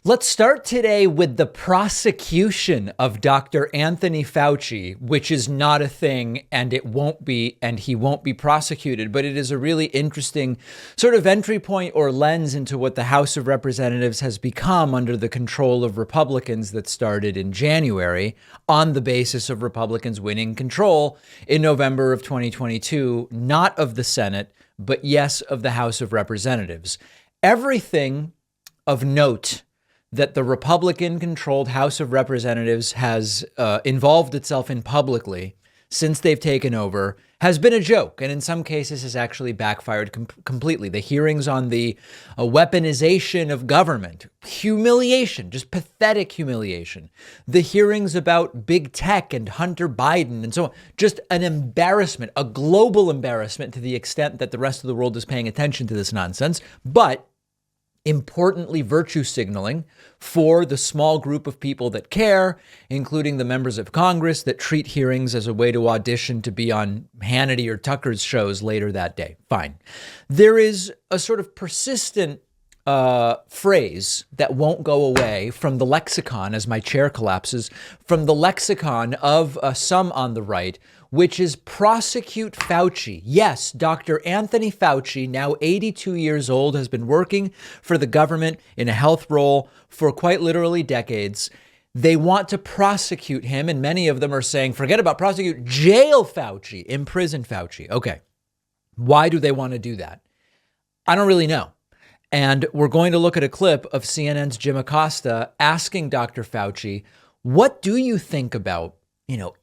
Let's start today with the prosecution of Dr. Anthony Fauci, which is not a thing, and he won't be prosecuted. But it is a really interesting sort of entry point or lens into what the House of Representatives has become under the control of Republicans that started in January on the basis of Republicans winning control in November of 2022, not of the Senate, but yes, of the House of Representatives. Everything of note that the Republican-controlled House of Representatives has involved itself in publicly since they've taken over has been a joke, and in some cases has actually backfired completely. The hearings on the weaponization of government, humiliation, just pathetic humiliation. The hearings about big tech and Hunter Biden and so on, just an embarrassment, a global embarrassment to the extent that the rest of the world is paying attention to this nonsense. But importantly, virtue signaling for the small group of people that care, including the members of Congress that treat hearings as a way to audition to be on Hannity or Tucker's shows later that day. Fine. There is a sort of persistent phrase that won't go away from the lexicon, as my chair collapses, from the lexicon of some on the right, which is prosecute Fauci. Yes, Dr. Anthony Fauci, now 82 years old, has been working for the government in a health role for quite literally decades. They want to prosecute him, and many of them are saying, forget about prosecute, jail Fauci, imprison Fauci. Okay, why do they want to do that? I don't really know. And we're going to look at a clip of CNN's Jim Acosta asking Dr. Fauci, what do you think about,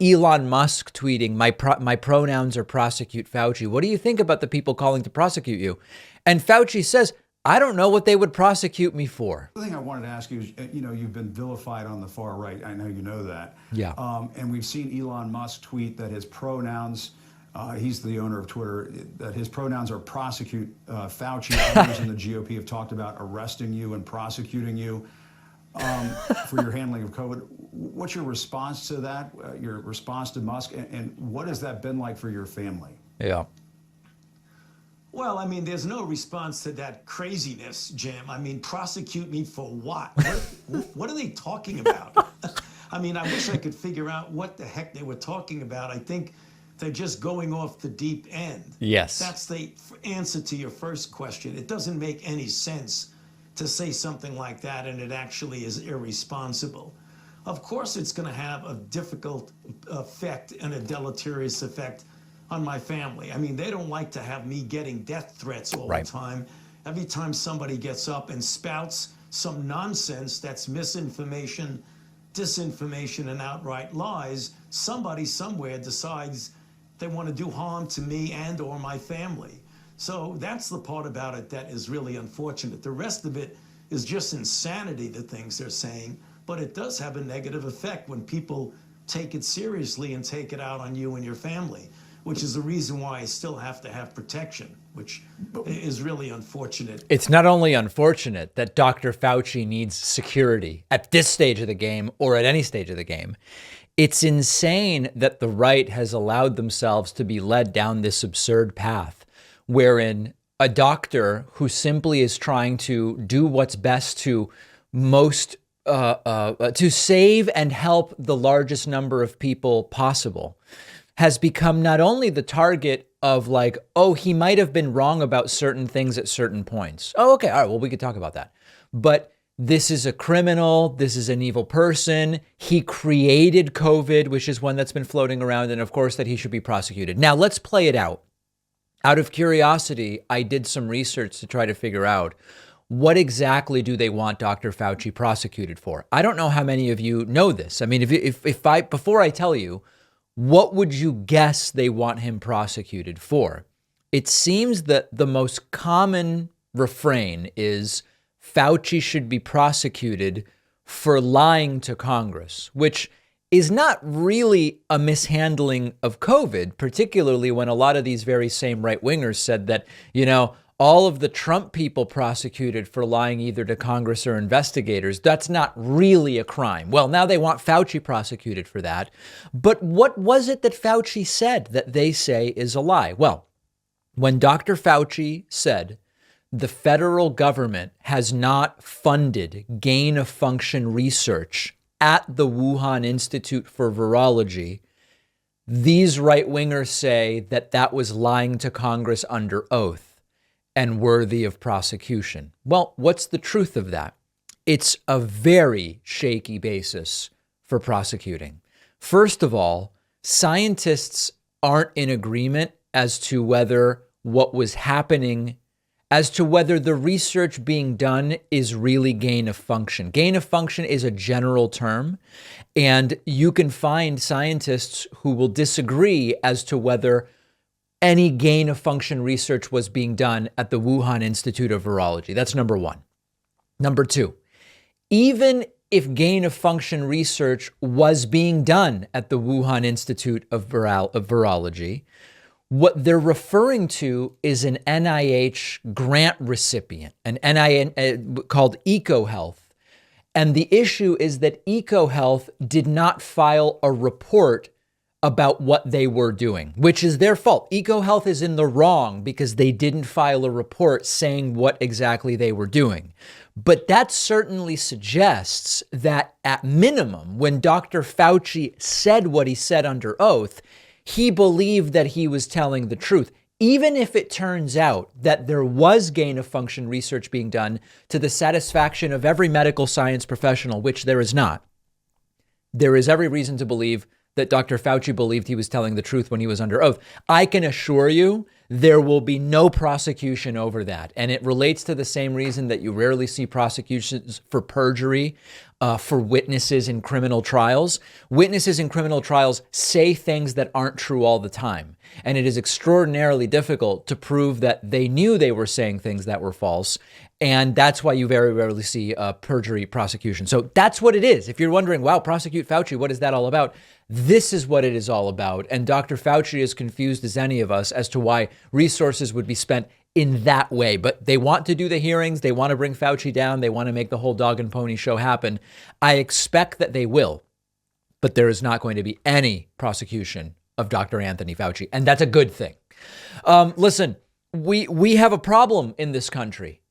Elon Musk tweeting, my pronouns are prosecute Fauci. What do you think about the people calling to prosecute you? And Fauci says, I don't know what they would prosecute me for. The thing I wanted to ask you is, you've been vilified on the far right. I know you know that. Yeah. And we've seen Elon Musk tweet that his pronouns, he's the owner of Twitter, that his pronouns are prosecute Fauci. Others in the GOP have talked about arresting you and prosecuting you for your handling of COVID. What's your response to that, your response to Musk, and what has that been like for your family? Yeah. Well, there's no response to that craziness, Jim. Prosecute me for what? What are they talking about? I wish I could figure out what the heck they were talking about. I think they're just going off the deep end. Yes. That's the answer to your first question. It doesn't make any sense to say something like that, and it actually is irresponsible. Of course, it's going to have a difficult effect and a deleterious effect on my family. They don't like to have me getting death threats all the time. Every time somebody gets up and spouts some nonsense that's misinformation, disinformation, and outright lies, somebody somewhere decides they want to do harm to me and or my family. So that's the part about it that is really unfortunate. The rest of it is just insanity, the things they're saying, but it does have a negative effect when people take it seriously and take it out on you and your family, which is the reason why I still have to have protection, which is really unfortunate. It's not only unfortunate that Dr. Fauci needs security at this stage of the game or at any stage of the game. It's insane that the right has allowed themselves to be led down this absurd path wherein a doctor who simply is trying to do what's best to to save and help the largest number of people possible has become not only the target of he might have been wrong about certain things at certain points. Oh, okay. All right. Well, we could talk about that. But this is a criminal. This is an evil person. He created COVID, which is one that's been floating around. And of course, that he should be prosecuted. Now, let's play it out. Out of curiosity, I did some research to try to figure out what exactly do they want Dr. Fauci prosecuted for? I don't know how many of you know this. Before I tell you, what would you guess they want him prosecuted for? It seems that the most common refrain is Fauci should be prosecuted for lying to Congress, which is not really a mishandling of COVID, particularly when a lot of these very same right-wingers said that, all of the Trump people prosecuted for lying either to Congress or investigators, that's not really a crime. Well, now they want Fauci prosecuted for that. But what was it that Fauci said that they say is a lie? Well, when Dr. Fauci said the federal government has not funded gain-of-function research at the Wuhan Institute for Virology, these right-wingers say that that was lying to Congress under oath and worthy of prosecution. Well, what's the truth of that? It's a very shaky basis for prosecuting. First of all, scientists aren't in agreement as to whether what was happening, as to whether the research being done is really gain of function. Gain of function is a general term, and you can find scientists who will disagree as to whether any gain of function research was being done at the Wuhan Institute of Virology. That's number one. Number two, even if gain of function research was being done at the Wuhan Institute of Virology, what they're referring to is an NIH grant recipient, an NIH called EcoHealth. And the issue is that EcoHealth did not file a report about what they were doing, which is their fault. EcoHealth is in the wrong because they didn't file a report saying what exactly they were doing. But that certainly suggests that at minimum, when Dr. Fauci said what he said under oath, he believed that he was telling the truth. Even if it turns out that there was gain of function research being done to the satisfaction of every medical science professional, which there is not, there is every reason to believe that Dr. Fauci believed he was telling the truth when he was under oath. I can assure you there will be no prosecution over that. And it relates to the same reason that you rarely see prosecutions for perjury for witnesses in criminal trials. Witnesses in criminal trials say things that aren't true all the time. And it is extraordinarily difficult to prove that they knew they were saying things that were false. And that's why you very rarely see a perjury prosecution. So that's what it is. If you're wondering, wow, prosecute Fauci, what is that all about? This is what it is all about. And Dr. Fauci is confused as any of us as to why resources would be spent in that way. But they want to do the hearings. They want to bring Fauci down. They want to make the whole dog and pony show happen. I expect that they will, but there is not going to be any prosecution of Dr. Anthony Fauci. And that's a good thing. Listen, we have a problem in this country.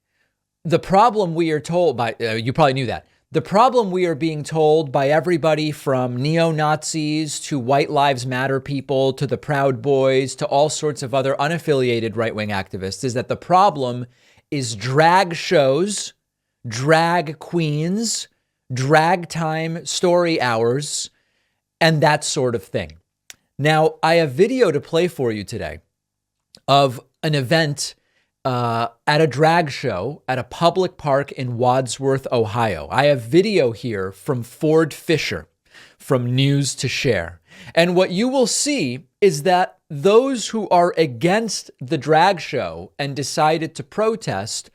The problem we are told by, you probably knew that. The problem we are being told by everybody from neo-Nazis to White Lives Matter people to the Proud Boys to all sorts of other unaffiliated right-wing activists is that the problem is drag shows, drag queens, drag time story hours, and that sort of thing. Now, I have video to play for you today of an event at a drag show at a public park in Wadsworth, Ohio. I have video here from Ford Fisher from News to Share. And what you will see is that those who are against the drag show and decided to protest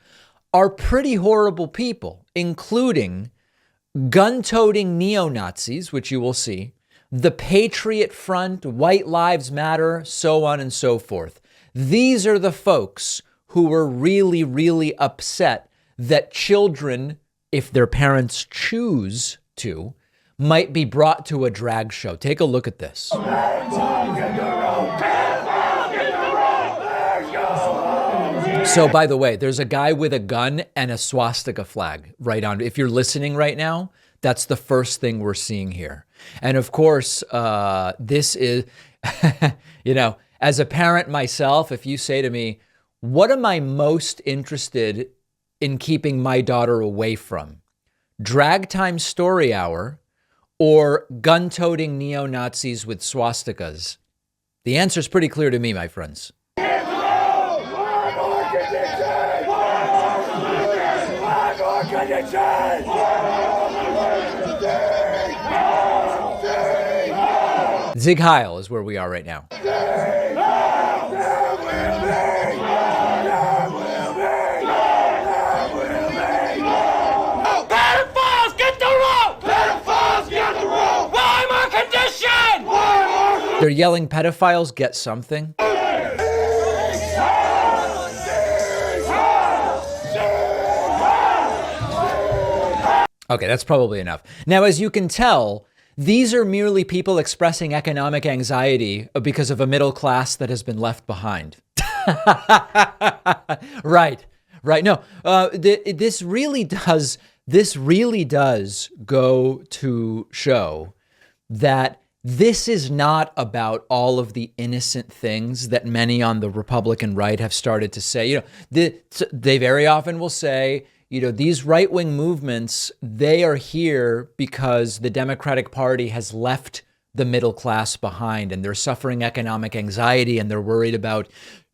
are pretty horrible people, including gun-toting neo-Nazis, which you will see, the Patriot Front, White Lives Matter, so on and so forth. These are the folks who were really, really upset that children, if their parents choose to, might be brought to a drag show. Take a look at this. So, by the way, there's a guy with a gun and a swastika flag right on. If you're listening right now, that's the first thing we're seeing here. And of course, this is, as a parent myself, if you say to me, what am I most interested in keeping my daughter away from? Drag time story hour or gun-toting neo-Nazis with swastikas? The answer is pretty clear to me, my friends. Zig Heil is where we are right now. They're yelling, pedophiles get something. Okay, that's probably enough. Now, as you can tell, these are merely people expressing economic anxiety because of a middle class that has been left behind. Right. Right. No, this really does go to show that this is not about all of the innocent things that many on the Republican right have started to say. They very often will say, these right-wing movements, they are here because the Democratic Party has left the middle class behind and they're suffering economic anxiety and they're worried about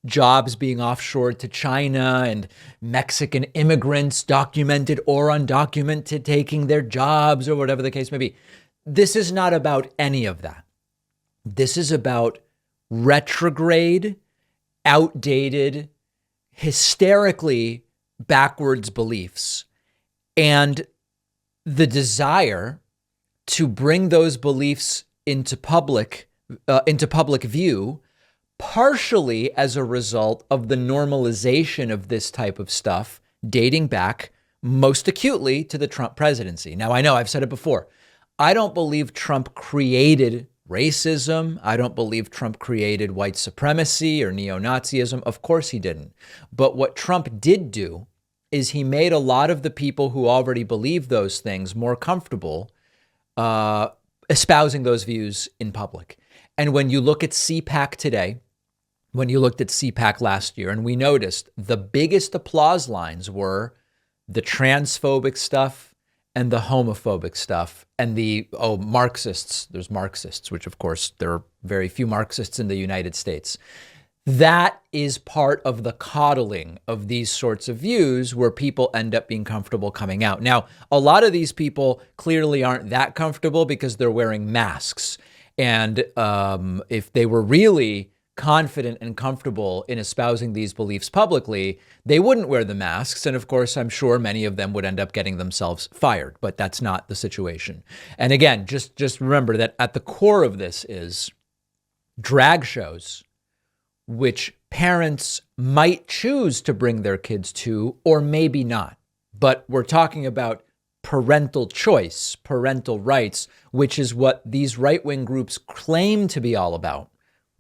jobs being offshored to China and Mexican immigrants, documented or undocumented, taking their jobs or whatever the case may be. This is not about any of that. This is about retrograde, outdated, hysterically backwards beliefs and the desire to bring those beliefs into public view, partially as a result of the normalization of this type of stuff dating back most acutely to the Trump presidency. Now, I know I've said it before. I don't believe Trump created racism. I don't believe Trump created white supremacy or neo-Nazism. Of course he didn't. But what Trump did do is he made a lot of the people who already believe those things more comfortable espousing those views in public. And when you look at CPAC today, when you looked at CPAC last year, and we noticed the biggest applause lines were the transphobic stuff and the homophobic stuff and the, Marxists. There's Marxists, which of course there are very few Marxists in the United States. That is part of the coddling of these sorts of views where people end up being comfortable coming out. Now, a lot of these people clearly aren't that comfortable because they're wearing masks. And if they were really confident and comfortable in espousing these beliefs publicly, they wouldn't wear the masks. And of course, I'm sure many of them would end up getting themselves fired, but that's not the situation. And again, just remember that at the core of this is drag shows, which parents might choose to bring their kids to, or maybe not. But we're talking about parental choice, parental rights, which is what these right-wing groups claim to be all about.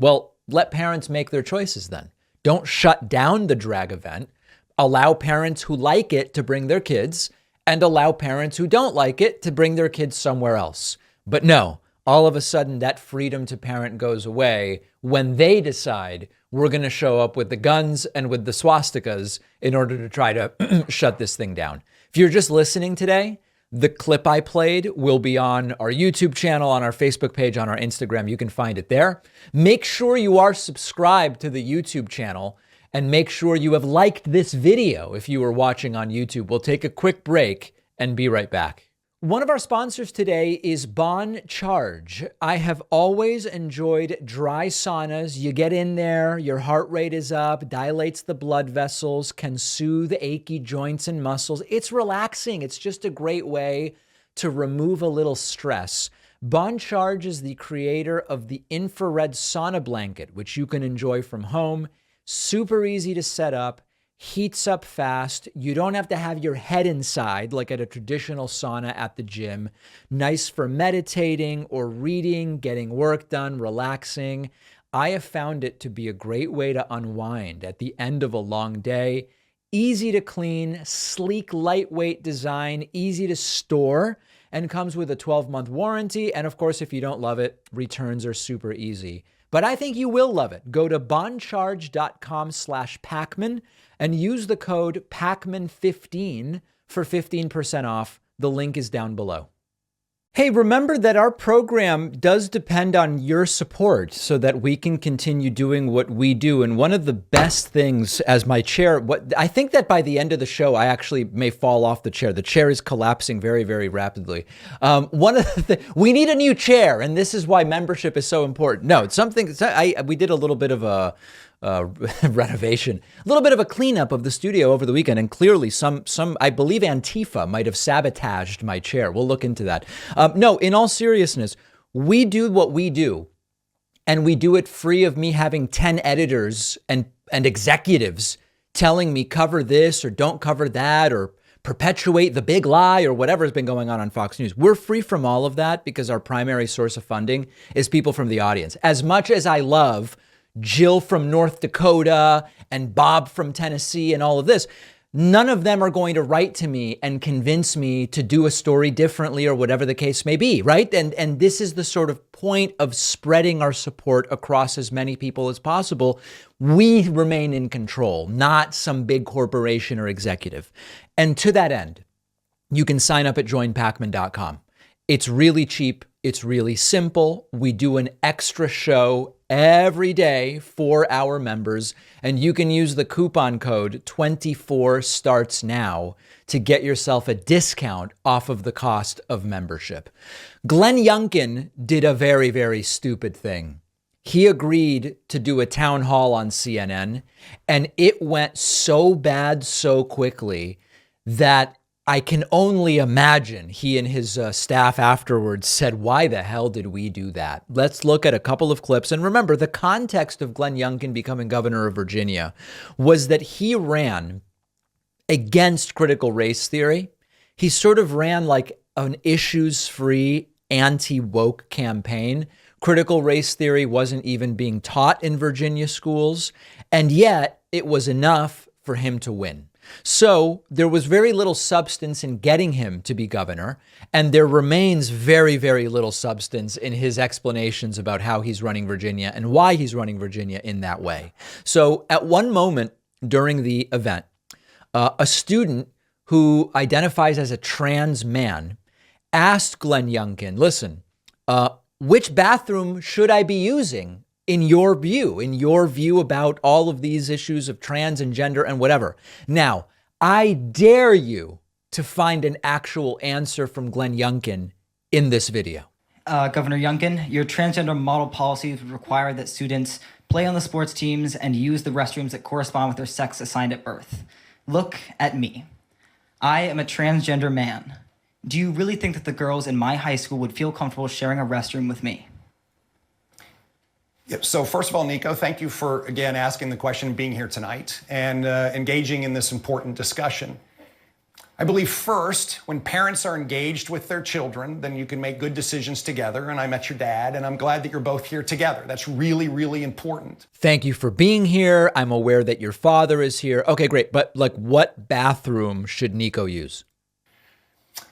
Well, let parents make their choices then. Don't shut down the drag event. Allow parents who like it to bring their kids and allow parents who don't like it to bring their kids somewhere else. But no, all of a sudden that freedom to parent goes away when they decide we're going to show up with the guns and with the swastikas in order to try to shut this thing down. If you're just listening today, the clip I played will be on our YouTube channel, on our Facebook page, on our Instagram. You can find it there. Make sure you are subscribed to the YouTube channel and make sure you have liked this video if you were watching on YouTube. We'll take a quick break and be right back. One of our sponsors today is Bon Charge. I have always enjoyed dry saunas. You get in there, your heart rate is up, dilates the blood vessels, can soothe achy joints and muscles. It's relaxing. It's just a great way to remove a little stress. Bon Charge is the creator of the infrared sauna blanket, which you can enjoy from home. Super easy to set up. Heats up fast. You don't have to have your head inside like at a traditional sauna at the gym. Nice for meditating or reading, getting work done, relaxing. I have found it to be a great way to unwind at the end of a long day. Easy to clean, sleek, lightweight design, easy to store, and comes with a 12-month warranty. And of course, if you don't love it, returns are super easy. But I think you will love it. Go to boncharge.com/Pacman and use the code PACMAN15 for 15% off. The link is down below. Hey, remember that our program does depend on your support so that we can continue doing what we do. And one of the best things as my chair, I think that by the end of the show, I actually may fall off the chair. The chair is collapsing very, very rapidly. We need a new chair, and this is why membership is so important. No, it's something, we did a little bit of a renovation, a little bit of a cleanup of the studio over the weekend. And clearly some, I believe Antifa might have sabotaged my chair. We'll look into that. No, in all seriousness, we do what we do and we do it free of me having 10 editors and executives telling me cover this or don't cover that or perpetuate the big lie or whatever has been going on Fox News. We're free from all of that because our primary source of funding is people from the audience. As much as I love Jill from North Dakota and Bob from Tennessee and all of this, none of them are going to write to me and convince me to do a story differently or whatever the case may be, right? And this is the sort of point of spreading our support across as many people as possible. We remain in control, not some big corporation or executive. And to that end, you can sign up at joinpacman.com. It's really cheap. It's really simple. We do an extra show every day for our members, and you can use the coupon code 24startsnow to get yourself a discount off of the cost of membership. Glenn Youngkin did a very, very stupid thing. He agreed to do a town hall on CNN, and it went so bad so quickly that I can only imagine he and his staff afterwards said, why the hell did we do that? Let's look at a couple of clips. And remember, the context of Glenn Youngkin becoming governor of Virginia was that he ran against critical race theory. He sort of ran like an issues-free, anti-woke campaign. Critical race theory wasn't even being taught in Virginia schools, and yet it was enough for him to win. So there was very little substance in getting him to be governor, and there remains very, very little substance in his explanations about how he's running Virginia and why he's running Virginia in that way. So at one moment during the event, a student who identifies as a trans man asked Glenn Youngkin, listen, which bathroom should I be using in your view about all of these issues of trans and gender and whatever? Now, I dare you to find an actual answer from Glenn Youngkin in this video. Governor Youngkin, your transgender model policies would require that students play on the sports teams and use the restrooms that correspond with their sex assigned at birth. Look at me. I am a transgender man. Do you really think that the girls in my high school would feel comfortable sharing a restroom with me? Yep. So first of all, Nico, thank you for, again, asking the question, being here tonight, and engaging in this important discussion. I believe first, when parents are engaged with their children, then you can make good decisions together. And I met your dad, and I'm glad that you're both here together. That's really, really important. Thank you for being here. I'm aware that your father is here. Okay, great. But like, what bathroom should Nico use?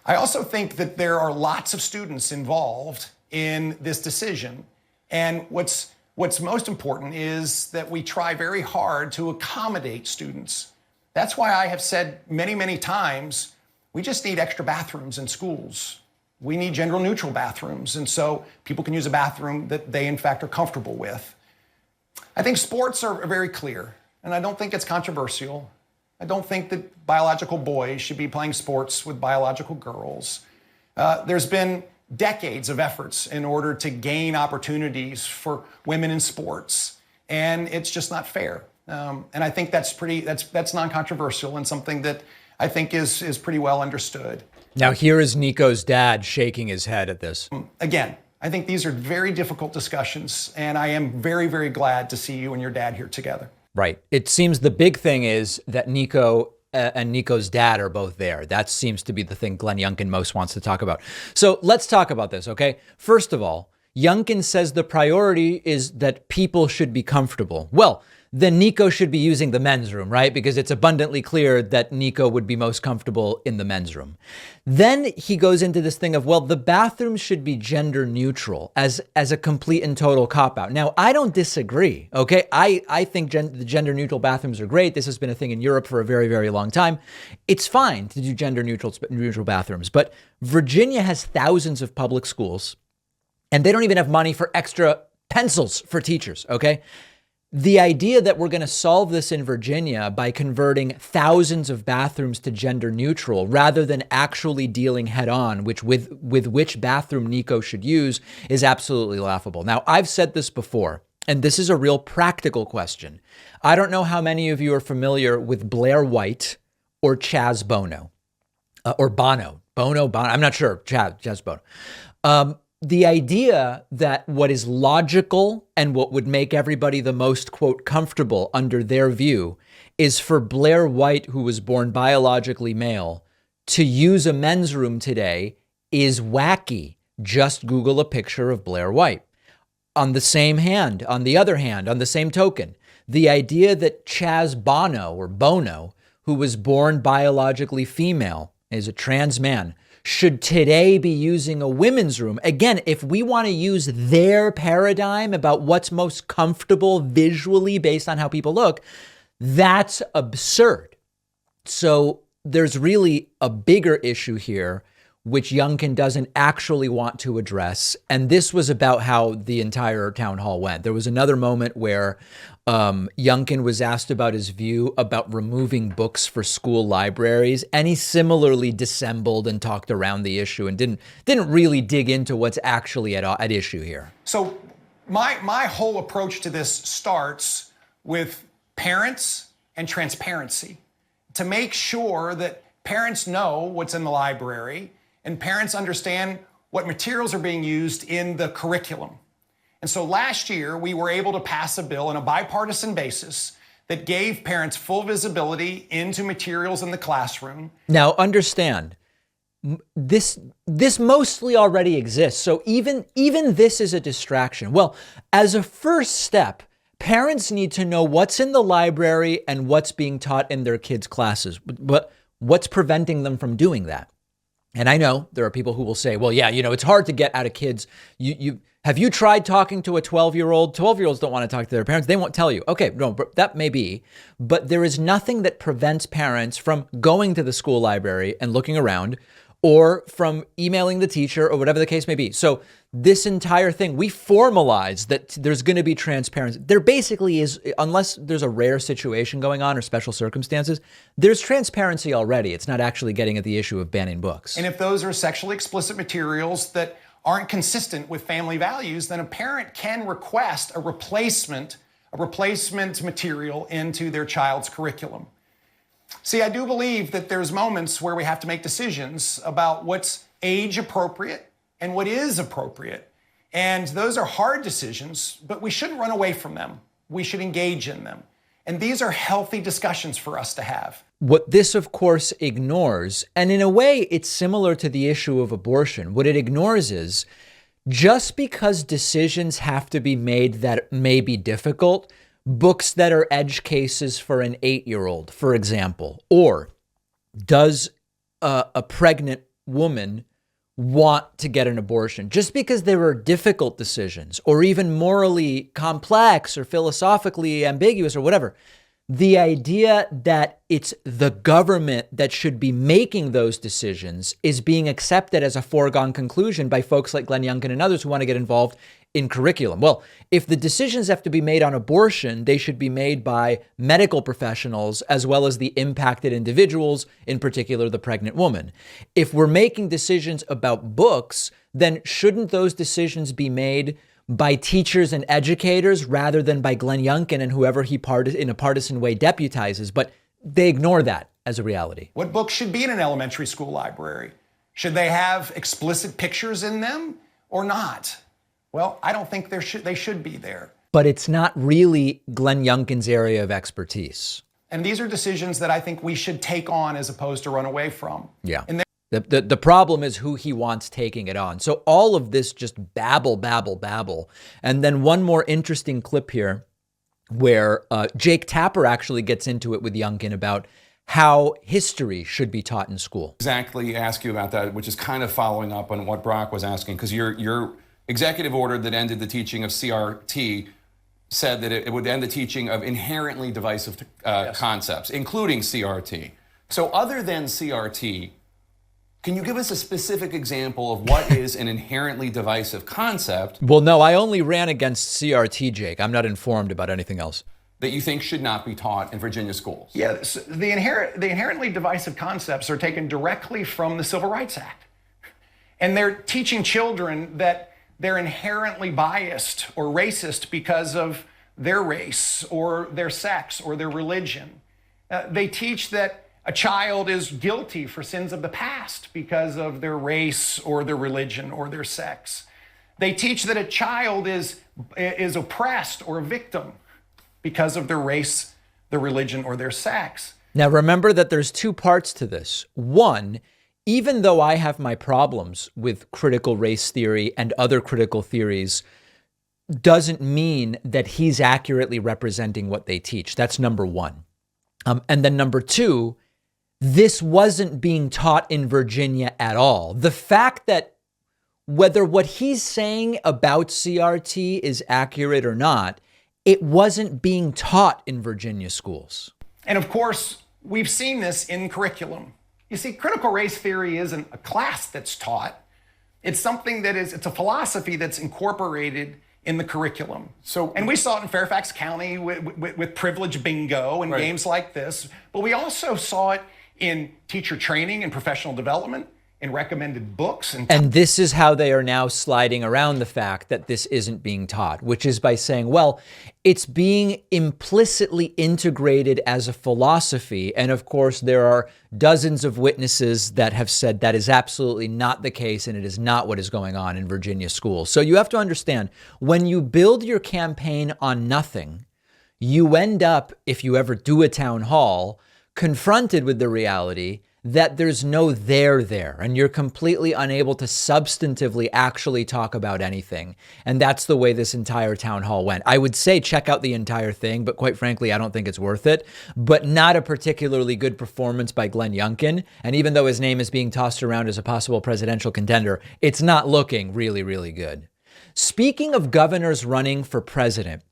I also think that there are lots of students involved in this decision. And what's most important is that we try very hard to accommodate students. That's why I have said many, many times, we just need extra bathrooms in schools. We need gender-neutral bathrooms, and so people can use a bathroom that they, in fact, are comfortable with. I think sports are very clear, and I don't think it's controversial. I don't think that biological boys should be playing sports with biological girls. There's been decades of efforts in order to gain opportunities for women in sports, and it's just not fair. And I think that's non-controversial and something that I think is pretty well understood. Now here is Nico's dad shaking his head at this. Again, I think these are very difficult discussions, and I am very, very glad to see you and your dad here together. Right. It seems the big thing is that Nico and Nico's dad are both there. That seems to be the thing Glenn Youngkin most wants to talk about. So let's talk about this, okay? First of all, Youngkin says the priority is that people should be comfortable. Well, then Nico should be using the men's room, right? Because it's abundantly clear that Nico would be most comfortable in the men's room. Then he goes into this thing of, well, the bathrooms should be gender neutral as a complete and total cop-out. Now, I don't disagree, okay? I think the gender neutral bathrooms are great. This has been a thing in Europe for a very, very long time. It's fine to do gender neutral bathrooms, but Virginia has thousands of public schools, and they don't even have money for extra pencils for teachers, okay? The idea that we're going to solve this in Virginia by converting thousands of bathrooms to gender neutral rather than actually dealing head on with which bathroom Nico should use is absolutely laughable. Now, I've said this before, and this is a real practical question. I don't know how many of you are familiar with Blair White or Chaz Bono, or Bono. I'm not sure. Chaz Bono. The idea that what is logical and what would make everybody the most, quote, comfortable under their view is for Blair White, who was born biologically male, to use a men's room today is wacky. Just Google a picture of Blair White. On the other hand, on the same token, the idea that Chaz Bono or Bono who was born biologically female, is a trans man, should today be using a women's room. Again, if we want to use their paradigm about what's most comfortable visually based on how people look, that's absurd. So there's really a bigger issue here, which Youngkin doesn't actually want to address. And this was about how the entire town hall went. There was another moment where Youngkin was asked about his view about removing books for school libraries, and he similarly dissembled and talked around the issue and didn't really dig into what's actually at issue here. So my whole approach to this starts with parents and transparency, to make sure that parents know what's in the library and parents understand what materials are being used in the curriculum. And so last year, we were able to pass a bill on a bipartisan basis that gave parents full visibility into materials in the classroom. Now, understand, this mostly already exists. So even this is a distraction. Well, as a first step, parents need to know what's in the library and what's being taught in their kids' classes. But what's preventing them from doing that? And I know there are people who will say, well, yeah, it's hard to get out of kids. Have you tried talking to a 12-year-old? 12-year-olds don't want to talk to their parents. They won't tell you. Okay, no, that may be. But there is nothing that prevents parents from going to the school library and looking around, or from emailing the teacher, or whatever the case may be. So this entire thing, we formalize that there's going to be transparency. There basically is, unless there's a rare situation going on or special circumstances, there's transparency already. It's not actually getting at the issue of banning books. And if those are sexually explicit materials that aren't consistent with family values, then a parent can request a replacement material into their child's curriculum. See, I do believe that there's moments where we have to make decisions about what's age appropriate and what is appropriate. And those are hard decisions, but we shouldn't run away from them. We should engage in them. And these are healthy discussions for us to have. What this, of course, ignores, and in a way, it's similar to the issue of abortion. What it ignores is just because decisions have to be made that may be difficult, books that are edge cases for an 8-year-old, for example, or does a pregnant woman want to get an abortion? Just because there are difficult decisions or even morally complex or philosophically ambiguous or whatever, the idea that it's the government that should be making those decisions is being accepted as a foregone conclusion by folks like Glenn Youngkin and others who want to get involved in curriculum. Well, if the decisions have to be made on abortion, they should be made by medical professionals as well as the impacted individuals, in particular the pregnant woman. If we're making decisions about books, then shouldn't those decisions be made by teachers and educators rather than by Glenn Youngkin and whoever he in a partisan way deputizes? But they ignore that as a reality. What books should be in an elementary school library? Should they have explicit pictures in them or not? Well, I don't think they should be there. But it's not really Glenn Youngkin's area of expertise. And these are decisions that I think we should take on as opposed to run away from. Yeah. And the problem is who he wants taking it on. So all of this just babble. And then one more interesting clip here where Jake Tapper actually gets into it with Youngkin about how history should be taught in school. Exactly ask you about that, which is kind of following up on what Brock was asking, because your executive order that ended the teaching of CRT said that it would end the teaching of inherently divisive concepts, including CRT. So other than CRT, can you give us a specific example of what is an inherently divisive concept? Well, no, I only ran against CRT, Jake. I'm not informed about anything else. That you think should not be taught in Virginia schools? Yeah, so the inherently divisive concepts are taken directly from the Civil Rights Act. And they're teaching children that they're inherently biased or racist because of their race or their sex or their religion. They teach that a child is guilty for sins of the past because of their race or their religion or their sex. They teach that a child is oppressed or a victim because of their race, their religion, or their sex. Now, remember that there's two parts to this. One, even though I have my problems with critical race theory and other critical theories, doesn't mean that he's accurately representing what they teach. That's number one. And then number two, this wasn't being taught in Virginia at all. The fact that whether what he's saying about CRT is accurate or not, it wasn't being taught in Virginia schools. And of course, we've seen this in curriculum. You see, critical race theory isn't a class that's taught. It's something it's a philosophy that's incorporated in the curriculum. And we saw it in Fairfax County with privilege bingo and games like this, but we also saw it in teacher training and professional development, in recommended books. And this is how they are now sliding around the fact that this isn't being taught, which is by saying, well, it's being implicitly integrated as a philosophy. And of course, there are dozens of witnesses that have said that is absolutely not the case, and it is not what is going on in Virginia schools. So you have to understand, when you build your campaign on nothing, you end up, if you ever do a town hall, confronted with the reality that there's no there, and you're completely unable to substantively actually talk about anything. And that's the way this entire town hall went. I would say check out the entire thing, but quite frankly, I don't think it's worth it. But not a particularly good performance by Glenn Youngkin. And even though his name is being tossed around as a possible presidential contender, it's not looking really, really good. Speaking of governors running for president,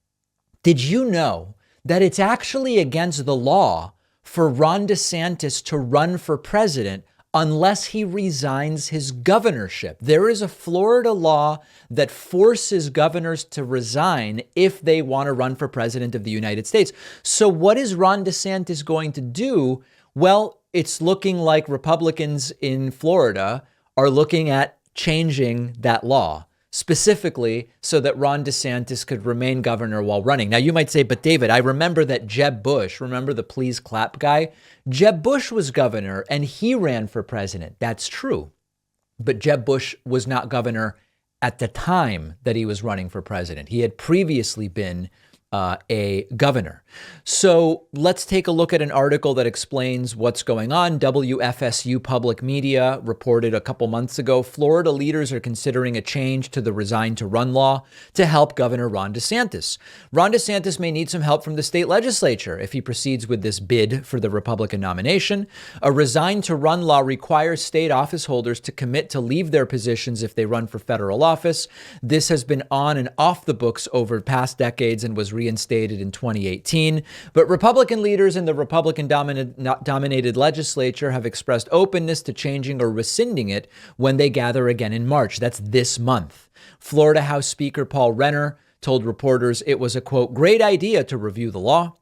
did you know that it's actually against the law for Ron DeSantis to run for president unless he resigns his governorship? There is a Florida law that forces governors to resign if they want to run for president of the United States. So what is Ron DeSantis going to do? Well, it's looking like Republicans in Florida are looking at changing that law, specifically so that Ron DeSantis could remain governor while running. Now, you might say, but David, I remember that Jeb Bush, remember the please clap guy? Jeb Bush was governor and he ran for president. That's true. But Jeb Bush was not governor at the time that he was running for president. He had previously been a governor. So let's take a look at an article that explains what's going on. WFSU Public Media reported a couple months ago, Florida leaders are considering a change to the resign to run law to help Governor Ron DeSantis. Ron DeSantis may need some help from the state legislature if he proceeds with this bid for the Republican nomination. A resign to run law requires state office holders to commit to leave their positions if they run for federal office. This has been on and off the books over past decades and was reinstated in 2018. But Republican leaders in the Republican-dominated legislature have expressed openness to changing or rescinding it when they gather again in March. That's this month. Florida House Speaker Paul Renner told reporters it was a, quote, great idea to review the law.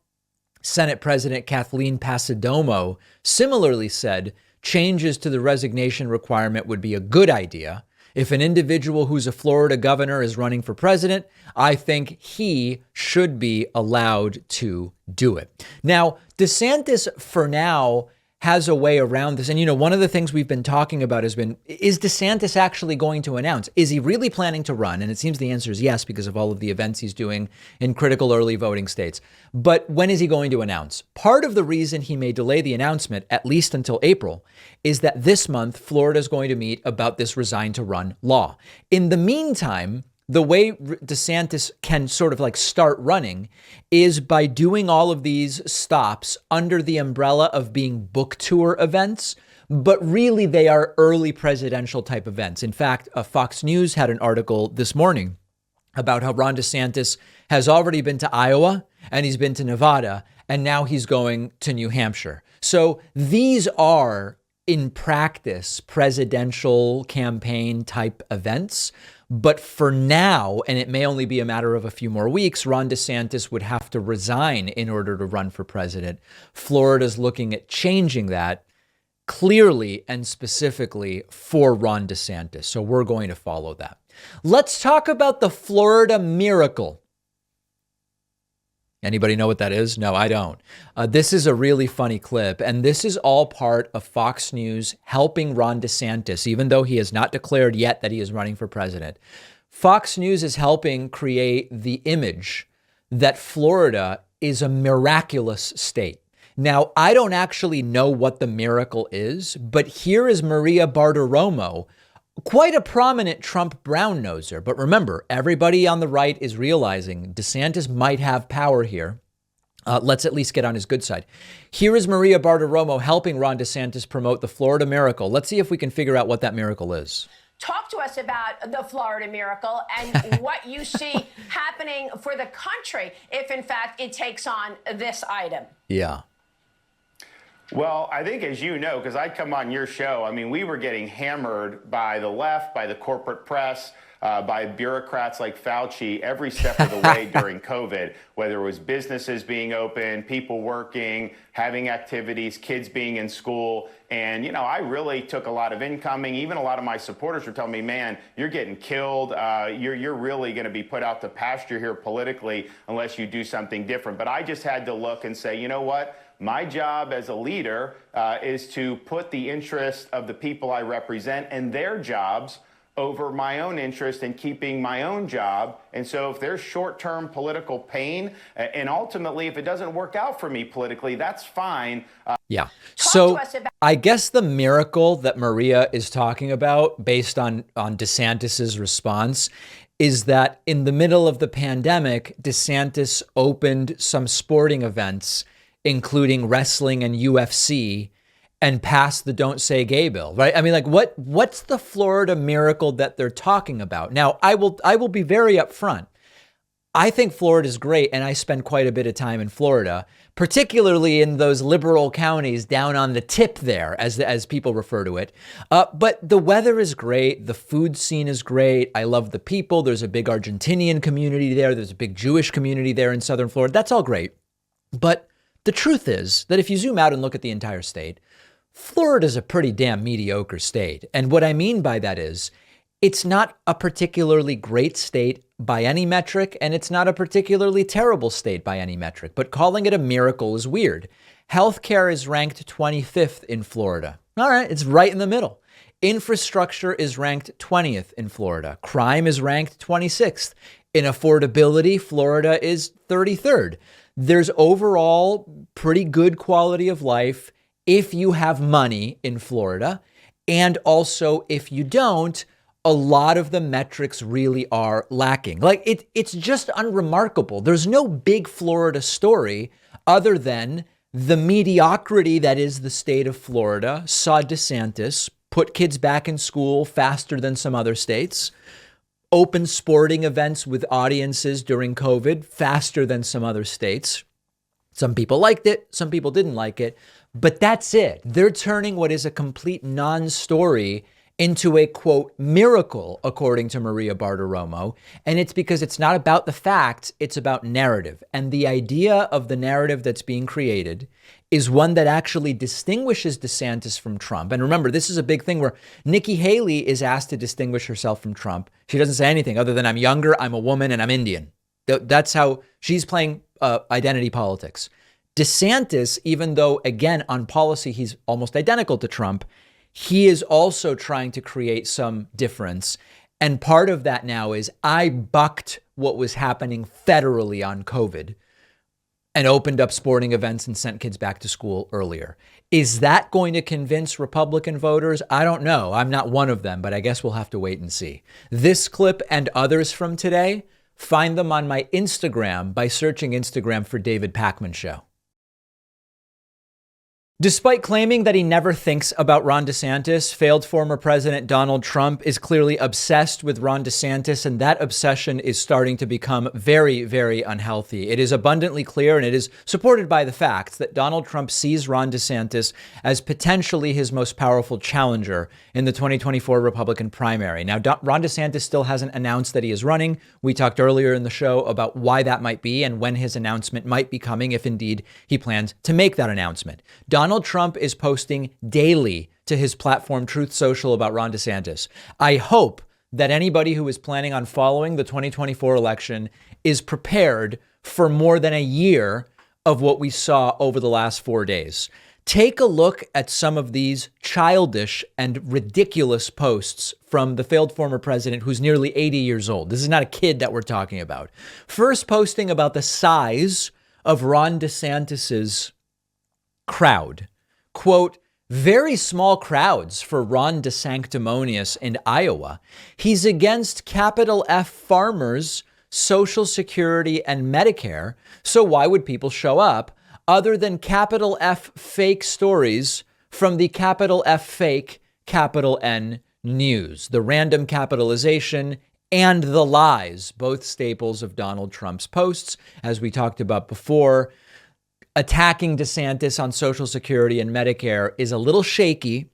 Senate President Kathleen Passidomo similarly said changes to the resignation requirement would be a good idea. If an individual who's a Florida governor is running for president, I think he should be allowed to do it. Now, DeSantis, for now, has a way around this. And, you know, one of the things we've been talking about has been, is DeSantis actually going to announce? Is he really planning to run? And it seems the answer is yes, because of all of the events he's doing in critical early voting states. But when is he going to announce? Part of the reason he may delay the announcement, at least until April, is that this month, Florida is going to meet about this resign to run law. In the meantime, the way DeSantis can sort of like start running is by doing all of these stops under the umbrella of being book tour events, but really they are early presidential type events. In fact, Fox News had an article this morning about how Ron DeSantis has already been to Iowa and he's been to Nevada, and now he's going to New Hampshire. So these are, in practice, presidential campaign type events. But for now, and it may only be a matter of a few more weeks, Ron DeSantis would have to resign in order to run for president. Florida's looking at changing that clearly and specifically for Ron DeSantis. So we're going to follow that. Let's talk about the Florida miracle. Anybody know what that is? No, I don't. This is a really funny clip, and this is all part of Fox News helping Ron DeSantis, even though he has not declared yet that he is running for president. Fox News is helping create the image that Florida is a miraculous state. Now, I don't actually know what the miracle is, but here is Maria Bartiromo, quite a prominent Trump brown-noser. But remember, everybody on the right is realizing DeSantis might have power here. Let's at least get on his good side. Here is Maria Bartiromo helping Ron DeSantis promote the Florida miracle. Let's see if we can figure out what that miracle is. Talk to us about the Florida miracle and what you see happening for the country if, in fact, it takes on this item. Yeah. Well, I think, as you know, because I'd come on your show, I mean, we were getting hammered by the left, by the corporate press, by bureaucrats like Fauci every step of the way during COVID, whether it was businesses being open, people working, having activities, kids being in school. And, you know, I really took a lot of incoming. Even a lot of my supporters were telling me, man, you're getting killed. You're really going to be put out to pasture here politically unless you do something different. But I just had to look and say, you know what? My job as a leader is to put the interest of the people I represent and their jobs over my own interest in keeping my own job. And so if there's short-term political pain, and ultimately if it doesn't work out for me politically, that's fine. Yeah. So I guess the miracle that Maria is talking about, based on DeSantis's response, is that in the middle of the pandemic, DeSantis opened some sporting events, including wrestling and UFC, and pass the Don't Say Gay bill, right? I mean, like, what's the Florida miracle that they're talking about? Now, I will be very upfront. I think Florida is great, and I spend quite a bit of time in Florida, particularly in those liberal counties down on the tip there, as people refer to it. But the weather is great. The food scene is great. I love the people. There's a big Argentinian community there. There's a big Jewish community there in Southern Florida. That's all great. But the truth is that if you zoom out and look at the entire state, Florida is a pretty damn mediocre state. And what I mean by that is it's not a particularly great state by any metric, and it's not a particularly terrible state by any metric. But calling it a miracle is weird. Healthcare is ranked 25th in Florida. All right, it's right in the middle. Infrastructure is ranked 20th in Florida. Crime is ranked 26th. In affordability, Florida is 33rd. There's overall pretty good quality of life if you have money in Florida. And also, if you don't, a lot of the metrics really are lacking. Like, it's just unremarkable. There's no big Florida story other than the mediocrity that is the state of Florida saw DeSantis put kids back in school faster than some other states, open sporting events with audiences during COVID faster than some other states. Some people liked it, some people didn't like it, but that's it. They're turning what is a complete non-story into a, quote, miracle, according to Maria Bartiromo. And it's because it's not about the facts, it's about narrative. And the idea of the narrative that's being created is one that actually distinguishes DeSantis from Trump. And remember, this is a big thing where Nikki Haley is asked to distinguish herself from Trump. She doesn't say anything other than I'm younger, I'm a woman, and I'm Indian. That's how she's playing identity politics. DeSantis, even though, again, on policy, he's almost identical to Trump, he is also trying to create some difference. And part of that now is I bucked what was happening federally on COVID and opened up sporting events and sent kids back to school earlier. Is that going to convince Republican voters? I don't know. I'm not one of them, but I guess we'll have to wait and see. This clip and others from today, find them on my Instagram by searching Instagram for David Pakman Show. Despite claiming that he never thinks about Ron DeSantis, failed former President Donald Trump is clearly obsessed with Ron DeSantis, and that obsession is starting to become very, very unhealthy. It is abundantly clear, and it is supported by the facts, that Donald Trump sees Ron DeSantis as potentially his most powerful challenger in the 2024 Republican primary. Now, Ron DeSantis still hasn't announced that he is running. We talked earlier in the show about why that might be and when his announcement might be coming, if indeed he plans to make that announcement. Donald Trump is posting daily to his platform Truth Social about Ron DeSantis. I hope that anybody who is planning on following the 2024 election is prepared for more than a year of what we saw over the last 4 days. Take a look at some of these childish and ridiculous posts from the failed former president who's nearly 80 years old. This is not a kid that we're talking about. First, posting about the size of Ron DeSantis's crowd. Quote, very small crowds for Ron DeSanctimonious in Iowa. He's against capital F farmers, Social Security and Medicare. So why would people show up other than capital F fake stories from the capital F fake, capital N news, the random capitalization and the lies, both staples of Donald Trump's posts, as we talked about before. Attacking DeSantis on Social Security and Medicare is a little shaky,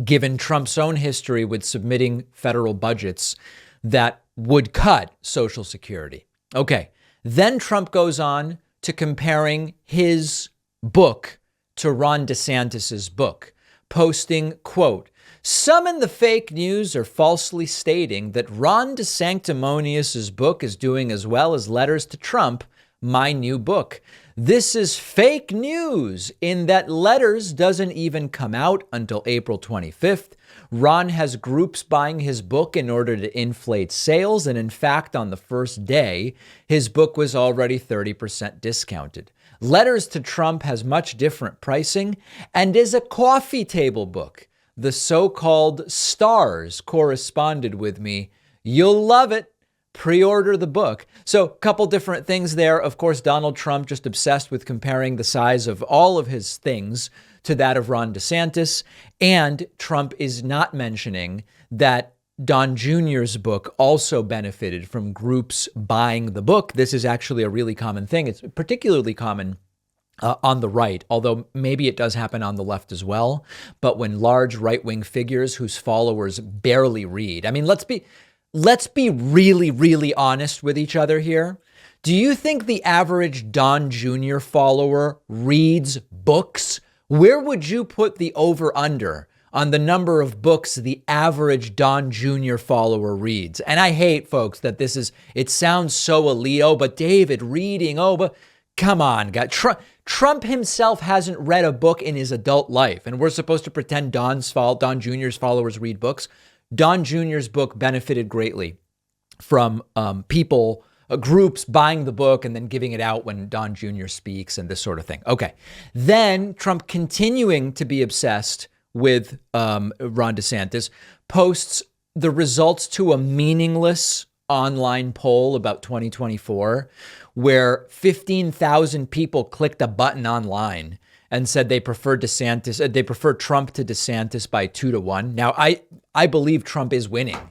given Trump's own history with submitting federal budgets that would cut Social Security. Okay, then Trump goes on to comparing his book to Ron DeSantis's book, posting, quote, "Some in the fake news are falsely stating that Ron DeSanctimonious's book is doing as well as Letters to Trump, my new book. This is fake news in that Letters doesn't even come out until April 25th. Ron has groups buying his book in order to inflate sales. And in fact, on the first day, his book was already 30% discounted. Letters to Trump has much different pricing and is a coffee table book. The so-called stars corresponded with me. You'll love it. Pre-order the book." So a couple different things there. Of course, Donald Trump just obsessed with comparing the size of all of his things to that of Ron DeSantis. And Trump is not mentioning that Don Jr.'s book also benefited from groups buying the book. This is actually a really common thing. It's particularly common on the right, although maybe it does happen on the left as well. But when large right-wing figures whose followers barely read, I mean, let's be really, really honest with each other here. Do you think the average Don Jr. follower reads books? Where would you put the over-under on the number of books the average Don Jr. follower reads? And I hate, folks, that it sounds so elite. But David, reading, but come on, guys. Trump himself hasn't read a book in his adult life, and we're supposed to pretend Don Jr.'s followers read books. Don Jr.'s book benefited greatly from people, groups buying the book and then giving it out when Don Jr. speaks and this sort of thing. Okay. Then Trump, continuing to be obsessed with Ron DeSantis, posts the results to a meaningless online poll about 2024, where 15,000 people clicked a button online and said they prefer Trump to DeSantis by 2-1. Now, I believe Trump is winning,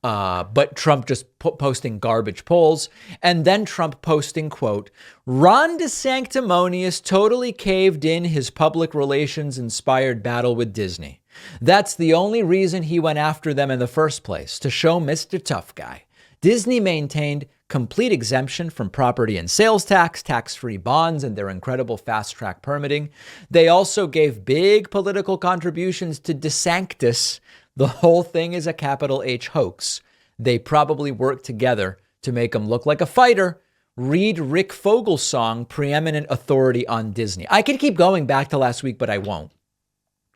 but Trump just posting garbage polls. And then Trump posting, quote, "Ron DeSanctimonious totally caved in his public relations inspired battle with Disney. That's the only reason he went after them in the first place, to show Mr. Tough Guy. Disney maintained complete exemption from property and sales tax, tax-free bonds, and their incredible fast-track permitting. They also gave big political contributions to DeSanctis. The whole thing is a capital H hoax. They probably worked together to make him look like a fighter. Read Rick Fogel's song, Preeminent Authority on Disney." I could keep going back to last week, but I won't.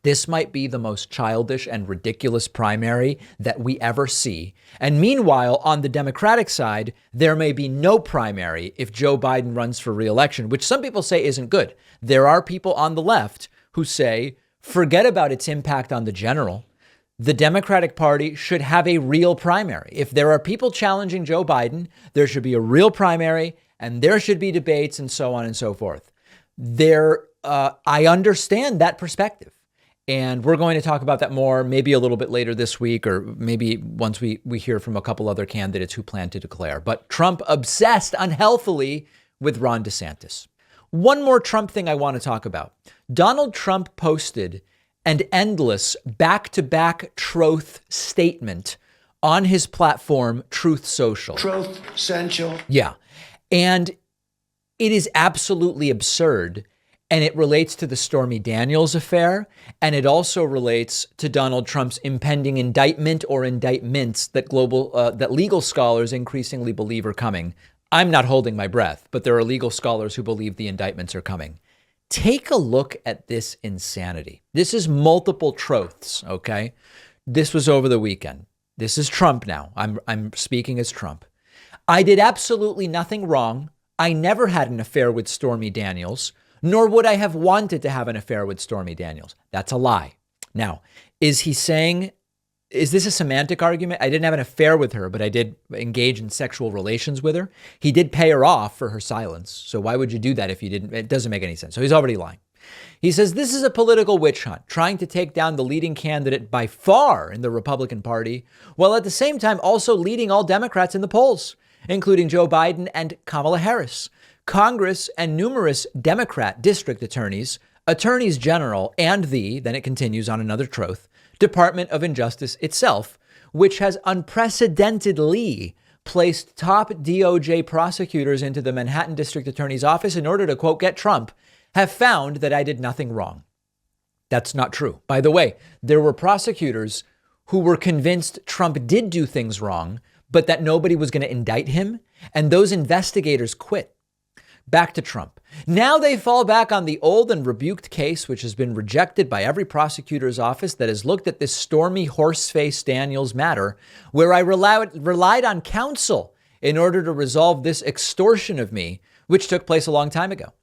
This might be the most childish and ridiculous primary that we ever see. And meanwhile, on the Democratic side, there may be no primary if Joe Biden runs for re-election, which some people say isn't good. There are people on the left who say, forget about its impact on the general. The Democratic Party should have a real primary. If there are people challenging Joe Biden, there should be a real primary and there should be debates and so on and so forth. I understand that perspective. And we're going to talk about that more, maybe a little bit later this week, or maybe once we hear from a couple other candidates who plan to declare. But Trump obsessed unhealthily with Ron DeSantis. One more Trump thing I want to talk about. Donald Trump posted an endless back-to-back truth statement on his platform, Truth Social. Truth Central. Yeah. And it is absolutely absurd. And it relates to the Stormy Daniels affair. And it also relates to Donald Trump's impending indictment or indictments that legal scholars increasingly believe are coming. I'm not holding my breath, but there are legal scholars who believe the indictments are coming. Take a look at this insanity. This is multiple truths, okay? This was over the weekend. This is Trump now. I'm speaking as Trump. I did absolutely nothing wrong. I never had an affair with Stormy Daniels, nor would I have wanted to have an affair with Stormy Daniels. That's a lie. Now, is he saying is this a semantic argument? I didn't have an affair with her, but I did engage in sexual relations with her. He did pay her off for her silence. So why would you do that if you didn't? It doesn't make any sense. So he's already lying. He says this is a political witch hunt, trying to take down the leading candidate by far in the Republican Party, while at the same time also leading all Democrats in the polls, including Joe Biden and Kamala Harris, Congress, and numerous Democrat district attorneys, attorneys general, and then it continues on another troth, Department of Injustice itself, which has unprecedentedly placed top DOJ prosecutors into the Manhattan District Attorney's office in order to, quote, get Trump, have found that I did nothing wrong. That's not true. By the way, there were prosecutors who were convinced Trump did do things wrong, but that nobody was going to indict him, and those investigators quit. Back to Trump. Now they fall back on the old and rebuked case, which has been rejected by every prosecutor's office that has looked at this Stormy Horseface Daniels matter, where I relied on counsel in order to resolve this extortion of me, which took place a long time ago.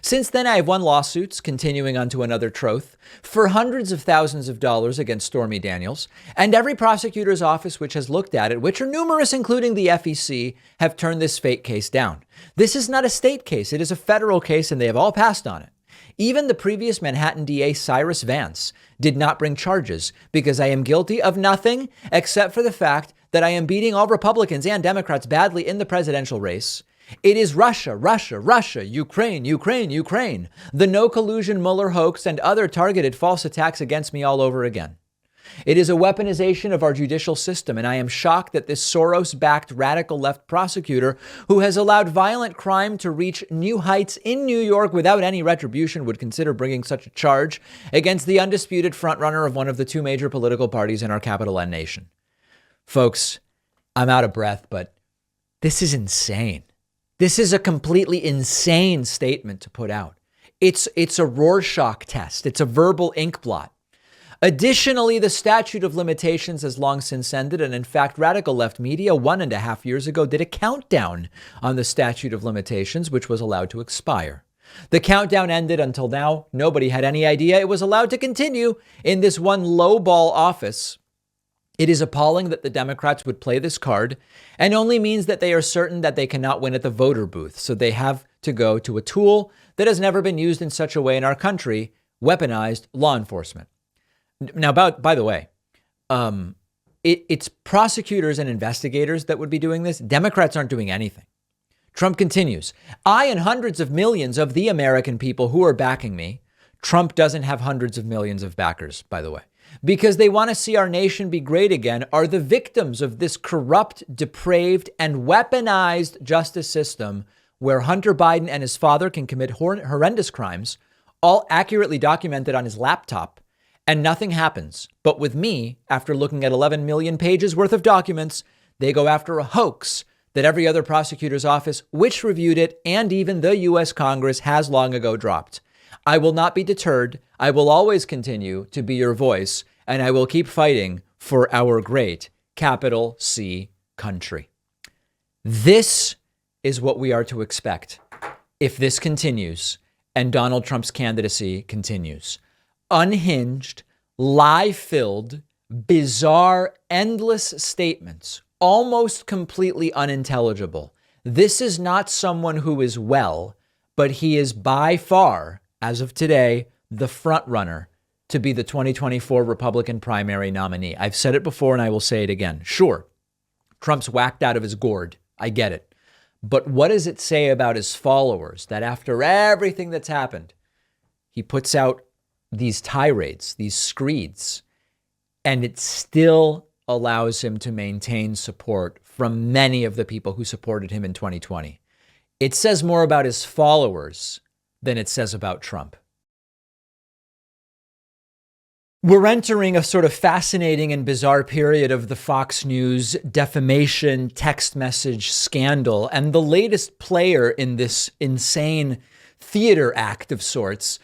Since then, I have won lawsuits, continuing on to another troth, for hundreds of thousands of dollars against Stormy Daniels, and every prosecutor's office which has looked at it, which are numerous, including the FEC, have turned this fake case down. This is not a state case. It is a federal case, and they have all passed on it. Even the previous Manhattan DA, Cyrus Vance, did not bring charges because I am guilty of nothing except for the fact that I am beating all Republicans and Democrats badly in the presidential race. It is Russia, Russia, Russia, Ukraine, Ukraine, Ukraine, the no collusion Mueller hoax and other targeted false attacks against me all over again. It is a weaponization of our judicial system, and I am shocked that this Soros-backed radical left prosecutor who has allowed violent crime to reach new heights in New York without any retribution would consider bringing such a charge against the undisputed frontrunner of one of the two major political parties in our capital and nation. Folks, I'm out of breath, but this is insane. This is a completely insane statement to put out. It's a Rorschach test. It's a verbal ink blot. Additionally, the statute of limitations has long since ended. And in fact, radical left media 1.5 years ago did a countdown on the statute of limitations, which was allowed to expire. The countdown ended until now. Nobody had any idea it was allowed to continue in this one lowball office. It is appalling that the Democrats would play this card, and only means that they are certain that they cannot win at the voter booth. So they have to go to a tool that has never been used in such a way in our country, weaponized law enforcement. Now, by the way, it's prosecutors and investigators that would be doing this. Democrats aren't doing anything. Trump continues. I and hundreds of millions of the American people who are backing me. Trump doesn't have hundreds of millions of backers, by the way, because they want to see our nation be great again, are the victims of this corrupt, depraved, and weaponized justice system where Hunter Biden and his father can commit horrendous crimes, all accurately documented on his laptop, and nothing happens. But with me, after looking at 11 million pages worth of documents, they go after a hoax that every other prosecutor's office, which reviewed it, and even the U.S. Congress has long ago dropped. I will not be deterred. I will always continue to be your voice, and I will keep fighting for our great capital C country. This is what we are to expect if this continues and Donald Trump's candidacy continues. Unhinged, lie-filled, bizarre, endless statements, almost completely unintelligible. This is not someone who is well, but he is by far, as of today, the front runner to be the 2024 Republican primary nominee. I've said it before and I will say it again. Sure, Trump's whacked out of his gourd. I get it. But what does it say about his followers that after everything that's happened, he puts out these tirades, these screeds, and it still allows him to maintain support from many of the people who supported him in 2020. It says more about his followers than it says about Trump. We're entering a sort of fascinating and bizarre period of the Fox News defamation text message scandal. And the latest player in this insane theater act of sorts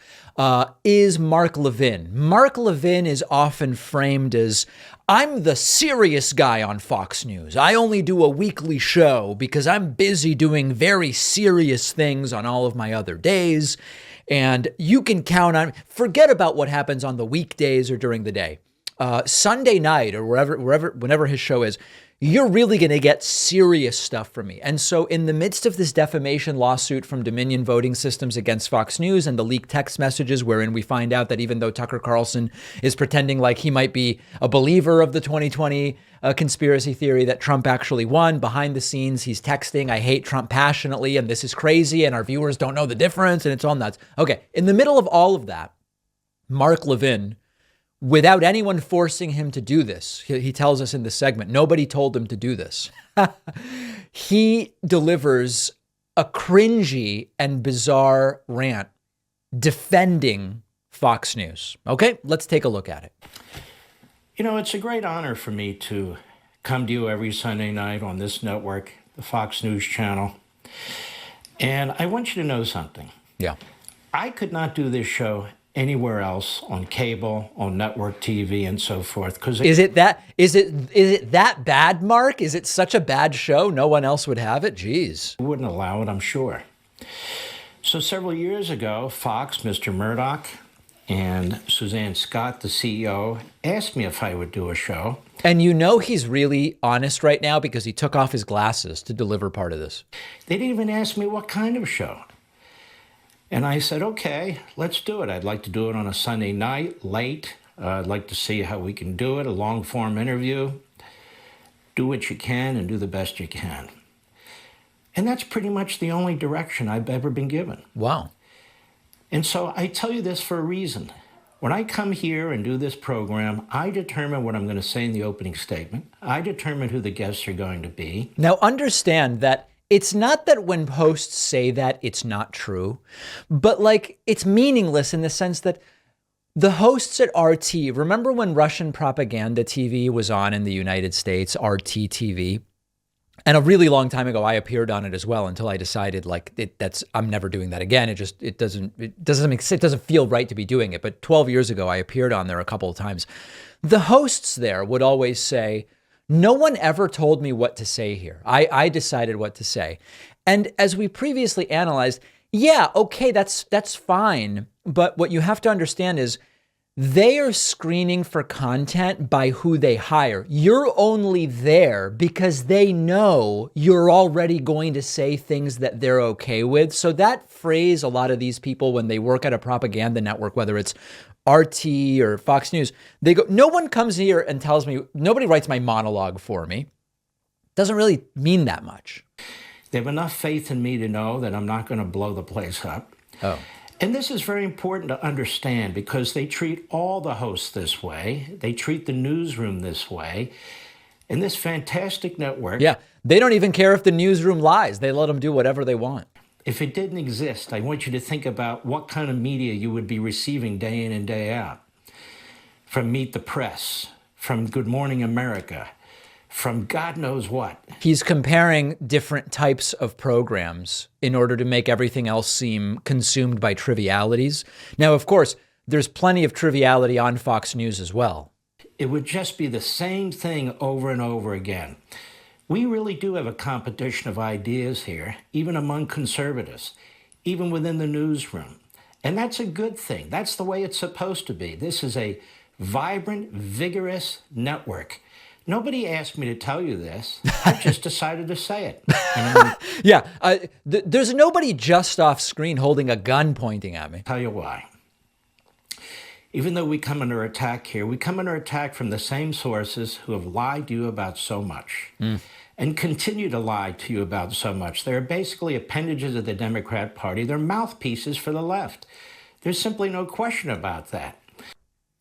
is Mark Levin. Mark Levin is often framed as, I'm the serious guy on Fox News. I only do a weekly show because I'm busy doing very serious things on all of my other days. And you can count on, forget about what happens on the weekdays or during the day. Sunday night or whenever his show is, you're really going to get serious stuff from me. And so in the midst of this defamation lawsuit from Dominion Voting Systems against Fox News and the leaked text messages wherein we find out that even though Tucker Carlson is pretending like he might be a believer of the 2020 conspiracy theory that Trump actually won, behind the scenes, he's texting, I hate Trump passionately, and this is crazy, and our viewers don't know the difference, and it's all nuts. Okay, in the middle of all of that, Mark Levin, without anyone forcing him to do this, he tells us in the segment, nobody told him to do this. He delivers a cringy and bizarre rant defending Fox News. Okay, let's take a look at it. You know, it's a great honor for me to come to you every Sunday night on this network, the Fox News channel. And I want you to know something. Yeah. I could not do this show anywhere else on cable, on network TV, and so forth. Because is it that bad, Mark? Is it such a bad show no one else would have it? Jeez. Wouldn't allow it, I'm sure. So several years ago, Fox, Mr. Murdoch, and Suzanne Scott, the CEO, asked me if I would do a show. And you know he's really honest right now because he took off his glasses to deliver part of this. They didn't even ask me what kind of show. And I said, okay, let's do it. I'd like to do it on a Sunday night, late. I'd like to see how we can do it, a long-form interview. Do what you can and do the best you can. And that's pretty much the only direction I've ever been given. Wow. And so I tell you this for a reason. When I come here and do this program, I determine what I'm going to say in the opening statement. I determine who the guests are going to be. Now understand that it's not that when hosts say that, it's not true, but like it's meaningless in the sense that the hosts at RT, remember when Russian propaganda TV was on in the United States, RT TV? And a really long time ago, I appeared on it as well until I decided I'm never doing that again. It doesn't feel right to be doing it. But 12 years ago, I appeared on there a couple of times. The hosts there would always say, no one ever told me what to say here. I decided what to say. And as we previously analyzed, yeah, okay, that's fine. But what you have to understand is they are screening for content by who they hire. You're only there because they know you're already going to say things that they're okay with. So that phrase, a lot of these people, when they work at a propaganda network, whether it's RT or Fox News, they go, no one comes here and tells me, nobody writes my monologue for me. Doesn't really mean that much. They have enough faith in me to know that I'm not going to blow the place up. Oh. And this is very important to understand because they treat all the hosts this way. They treat the newsroom this way. And this fantastic network. Yeah, they don't even care if the newsroom lies. They let them do whatever they want. If it didn't exist, I want you to think about what kind of media you would be receiving day in and day out. From Meet the Press, from Good Morning America, from God knows what. He's comparing different types of programs in order to make everything else seem consumed by trivialities. Now, of course, there's plenty of triviality on Fox News as well. It would just be the same thing over and over again. We really do have a competition of ideas here, even among conservatives, even within the newsroom. And that's a good thing. That's the way it's supposed to be. This is a vibrant, vigorous network. Nobody asked me to tell you this. I just decided to say it. Yeah, there's nobody just off screen holding a gun pointing at me. Tell you why. Even though we come under attack here, we come under attack from the same sources who have lied to you about so much and continue to lie to you about so much. They're basically appendages of the Democrat Party. They're mouthpieces for the left. There's simply no question about that.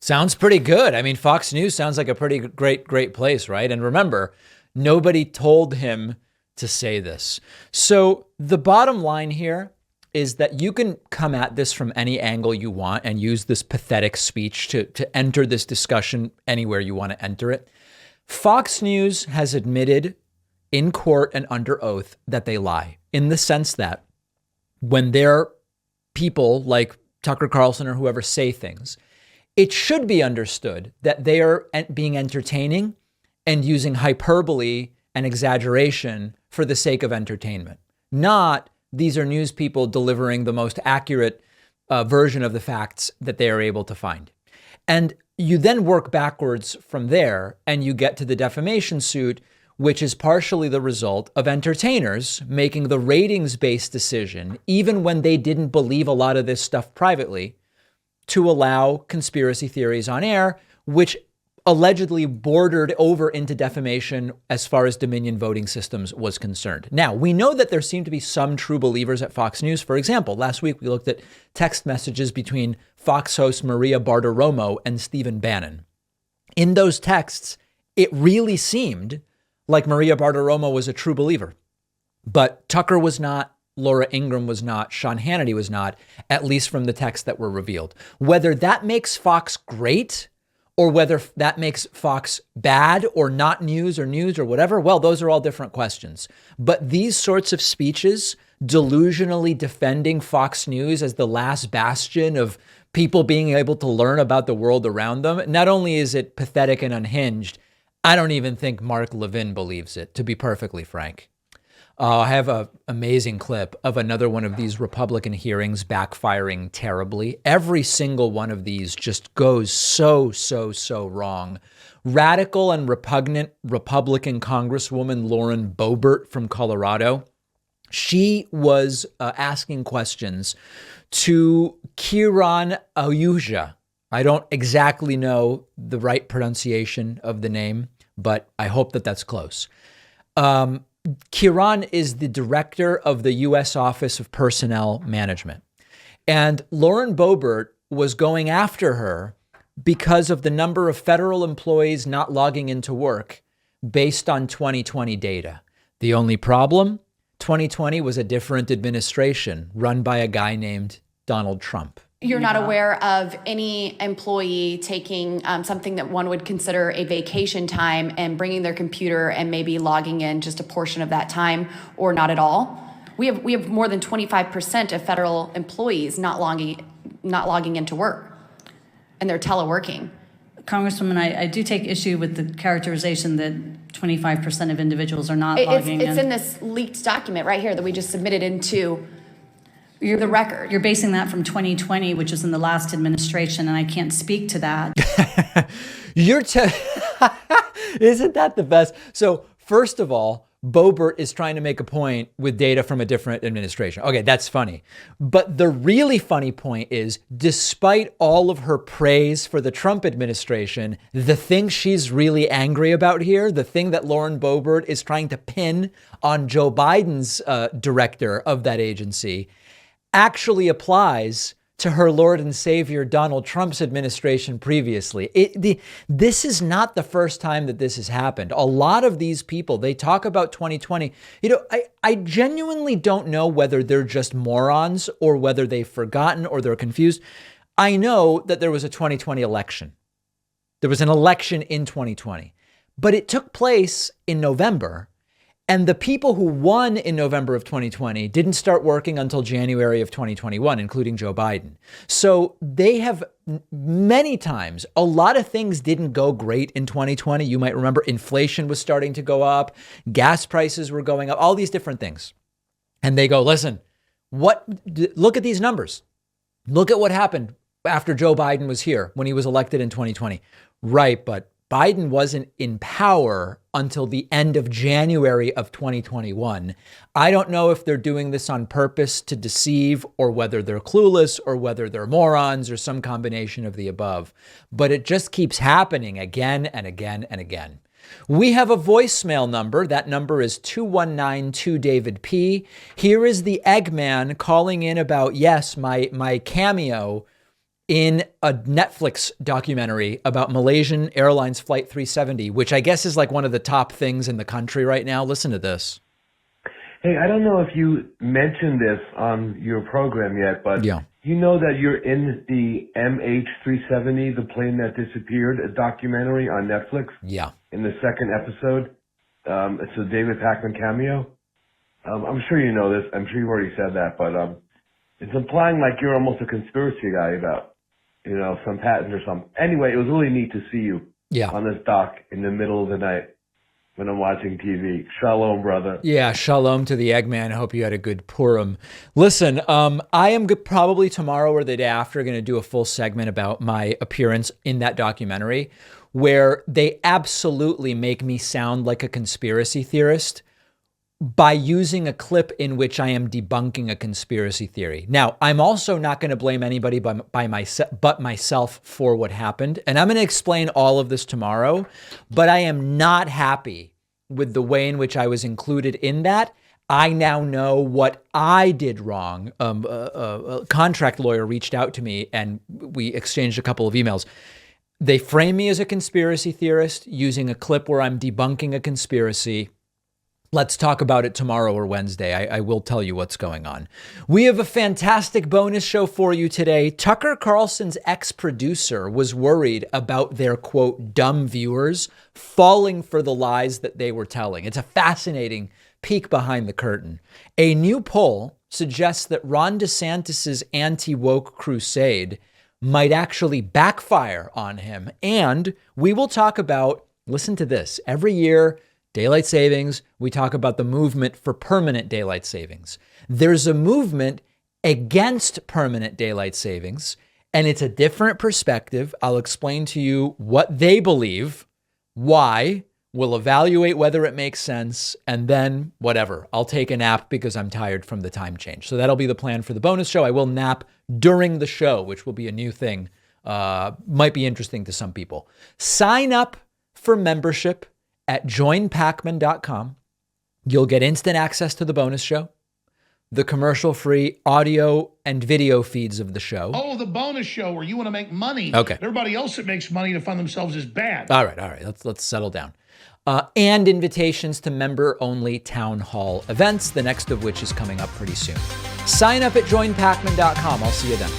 Sounds pretty good. I mean, Fox News sounds like a pretty great place, right? And remember, nobody told him to say this. So the bottom line here is that you can come at this from any angle you want and use this pathetic speech to enter this discussion anywhere you want to enter it. Fox News has admitted in court and under oath that they lie, in the sense that when their people like Tucker Carlson or whoever say things, it should be understood that they are being entertaining and using hyperbole and exaggeration for the sake of entertainment, not these are news people delivering the most accurate version of the facts that they are able to find. And you then work backwards from there and you get to the defamation suit, which is partially the result of entertainers making the ratings-based decision, even when they didn't believe a lot of this stuff privately, to allow conspiracy theories on air, which allegedly bordered over into defamation as far as Dominion voting systems was concerned. Now, we know that there seem to be some true believers at Fox News. For example, last week we looked at text messages between Fox host Maria Bartiromo and Stephen Bannon. In those texts, it really seemed like Maria Bartiromo was a true believer. But Tucker was not, Laura Ingraham was not, Sean Hannity was not, at least from the texts that were revealed. Whether that makes Fox great or whether that makes Fox bad or not news or whatever, well, those are all different questions. But these sorts of speeches, delusionally defending Fox News as the last bastion of people being able to learn about the world around them, not only is it pathetic and unhinged, I don't even think Mark Levin believes it, to be perfectly frank. I have an amazing clip of another one of these Republican hearings backfiring terribly. Every single one of these just goes so wrong. Radical and repugnant Republican Congresswoman Lauren Boebert from Colorado, she was asking questions to Kiran Ayuja. I don't exactly know the right pronunciation of the name, but I hope that that's close. Kiran is the director of the U.S. Office of Personnel Management. And Lauren Boebert was going after her because of the number of federal employees not logging into work based on 2020 data. The only problem? 2020 was a different administration run by a guy named Donald Trump. You're not aware of any employee taking something that one would consider a vacation time and bringing their computer and maybe logging in just a portion of that time, or not at all? We have more than 25% of federal employees not logging into work, and they're teleworking. Congresswoman, I do take issue with the characterization that 25% of individuals are not logging in. It's in this leaked document right here that we just submitted into the record. You're basing that from 2020, which is in the last administration, and I can't speak to that. Isn't that the best? So first of all, Boebert is trying to make a point with data from a different administration. Okay, that's funny. But the really funny point is, despite all of her praise for the Trump administration, the thing she's really angry about here, the thing that Lauren Boebert is trying to pin on Joe Biden's director of that agency, actually applies to her Lord and Savior Donald Trump's administration previously. This is not the first time that this has happened. A lot of these people, they talk about 2020. I genuinely don't know whether they're just morons or whether they've forgotten or they're confused. I know that there was a 2020 election. There was an election in 2020, but it took place in November. And the people who won in November of 2020 didn't start working until January of 2021, including Joe Biden. So they have many times, a lot of things didn't go great in 2020. You might remember inflation was starting to go up, gas prices were going up, all these different things. And they go, listen, look at these numbers. Look at what happened after Joe Biden was here when he was elected in 2020. Right, but Biden wasn't in power until the end of January of 2021. I don't know if they're doing this on purpose to deceive or whether they're clueless or whether they're morons or some combination of the above. But it just keeps happening again and again and again. We have a voicemail number. That number is 2192-DAVID-P. Here is the Eggman calling in about, yes, my cameo in a Netflix documentary about Malaysian Airlines Flight 370, which I guess is like one of the top things in the country right now. Listen to this. Hey, I don't know if you mentioned this on your program yet, but you know that you're in the MH370, the plane that disappeared, a documentary on Netflix? Yeah. In the second episode. It's a David Pakman cameo. I'm sure you know this. I'm sure you've already said that, but it's implying like you're almost a conspiracy guy about, some patent or something. Anyway, it was really neat to see you on this doc in the middle of the night. when I'm watching TV. Shalom, brother. Yeah, shalom to the Eggman. I hope you had a good Purim. Listen, I am probably tomorrow or the day after going to do a full segment about my appearance in that documentary, where they absolutely make me sound like a conspiracy theorist by using a clip in which I am debunking a conspiracy theory. Now, I'm also not going to blame anybody but myself for what happened. And I'm going to explain all of this tomorrow, but I am not happy with the way in which I was included in that. I now know what I did wrong. A contract lawyer reached out to me and we exchanged a couple of emails. They frame me as a conspiracy theorist using a clip where I'm debunking a conspiracy. Let's talk about it tomorrow or Wednesday. I will tell you what's going on. We have a fantastic bonus show for you today. Tucker Carlson's ex-producer was worried about their, quote, dumb viewers falling for the lies that they were telling. It's a fascinating peek behind the curtain. A new poll suggests that Ron DeSantis' anti-woke crusade might actually backfire on him. And we will talk about, listen to this, every year, daylight savings, we talk about the movement for permanent daylight savings. There's a movement against permanent daylight savings, and it's a different perspective. I'll explain to you what they believe, why, we'll evaluate whether it makes sense, and then whatever. I'll take a nap because I'm tired from the time change. So that'll be the plan for the bonus show. I will nap during the show, which will be a new thing. Might be interesting to some people. Sign up for membership at joinpacman.com. You'll get instant access to the bonus show, the commercial-free audio and video feeds of the show. Oh, the bonus show where you want to make money. Okay. Everybody else that makes money to fund themselves is bad. All right. Let's settle down. And invitations to member-only town hall events, the next of which is coming up pretty soon. Sign up at joinpacman.com. I'll see you then.